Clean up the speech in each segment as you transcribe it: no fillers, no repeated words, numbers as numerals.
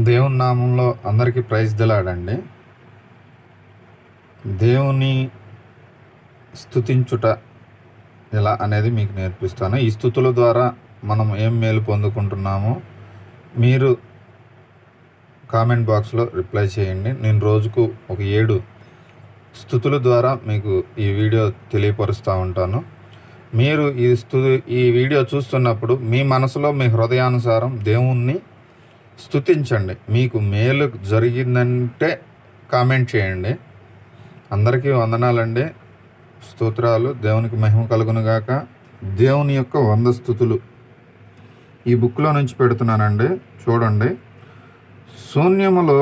దేవుని నామంలో అందరికీ ప్రైజ్ దిలాడండి. దేవుని స్తుతించుట ఎలా అనేది మీకు నేర్పిస్తాను. ఈ స్తుతుల ద్వారా మనం ఏం మేలు పొందుకుంటున్నామో మీరు కామెంట్ బాక్స్లో రిప్లై చేయండి. నేను రోజుకు ఒక 7 స్తుతుల ద్వారా మీకు ఈ వీడియో తెలియపరుస్తూ ఉంటాను. మీరు ఈ వీడియో చూస్తున్నప్పుడు మీ మనసులో మీ హృదయానుసారం దేవుణ్ణి స్తుతించండి. మీకు మేలు జరిగిందంటే కామెంట్ చేయండి. అందరికీ వందనాలండి, స్తోత్రాలు. దేవునికి మహిమ కలుగునుగాక. దేవుని యొక్క 100 స్తుతులు ఈ బుక్లో నుంచి పెడుతున్నానండి. చూడండి. శూన్యములో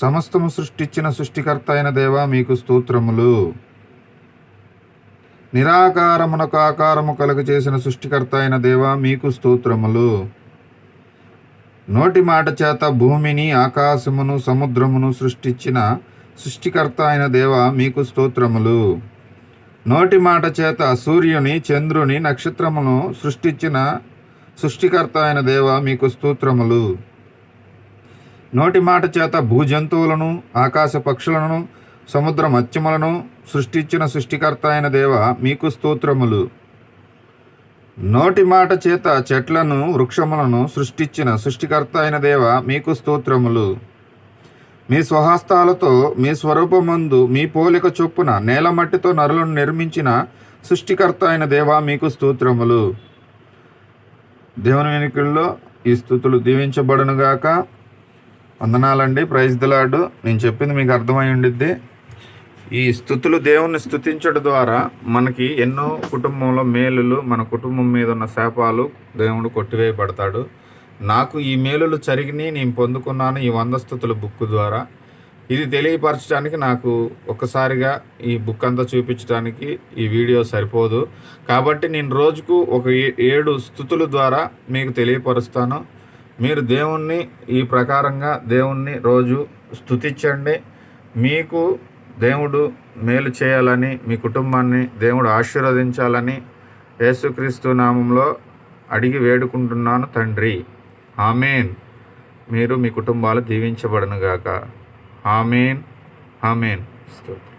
సమస్తము సృష్టించిన సృష్టికర్త అయిన దేవా మీకు స్తోత్రములు. నిరాకారమునకు ఆకారము కలుగ చేసిన సృష్టికర్త అయిన దేవా మీకు స్తోత్రములు. నోటి మాట చేత భూమిని, ఆకాశమును, సముద్రమును సృష్టించిన సృష్టికర్త అయిన దేవా మీకు స్తోత్రములు. నోటి మాట చేత సూర్యుని, చంద్రుని, నక్షత్రమును సృష్టించిన సృష్టికర్త అయిన దేవా మీకు స్తోత్రములు. నోటి మాట చేత భూజంతువులను, ఆకాశ పక్షులను, సముద్ర మత్స్యములను సృష్టించిన సృష్టికర్త అయిన దేవా మీకు స్తోత్రములు. నోటి మాట చేత చెట్లను, వృక్షములను సృష్టించిన సృష్టికర్త అయిన దేవా మీకు స్తోత్రములు. మీ స్వహస్తాలతో మీ స్వరూపమందు మీ పోలిక చొప్పున నేలమట్టితో నరులను నిర్మించిన సృష్టికర్త అయిన దేవా మీకు స్తోత్రములు. దేవుని వెనుకల్లో ఈ స్తుతులు దీవించబడునుగాక. వందనాలండి. Praise the Lord. నేను చెప్పింది మీకు అర్థమై ఉండిద్ది. ఈ స్తుతులు దేవుణ్ణి స్తుతించడం ద్వారా మనకి ఎన్నో కుటుంబంలో మేలులు, మన కుటుంబం మీద ఉన్న శాపాలు దేవుడు కొట్టివేయబడతాడు. నాకు ఈ మేలులు జరిగినాయి, నేను పొందుకున్నాను ఈ 100 స్తుతుల బుక్ ద్వారా. ఇది తెలియపరచడానికి నాకు ఒక్కసారిగా ఈ బుక్ అంతా చూపించడానికి ఈ వీడియో సరిపోదు. కాబట్టి నేను రోజుకు ఒక 7 స్తుతుల ద్వారా మీకు తెలియపరుస్తాను. మీరు దేవుణ్ణి ఈ ప్రకారంగా దేవుణ్ణి రోజు స్తుతించండి. మీకు దేవుడు మేలు చేయాలని, మీ కుటుంబాన్ని దేవుడు ఆశీర్వదించాలని యేసుక్రీస్తు నామంలో అడిగి వేడుకుంటున్నాను తండ్రి. ఆమేన్. మీరు మీ కుటుంబాలు దీవించబడునుగాక. ఆమేన్. ఆమేన్. స్తోత్రం.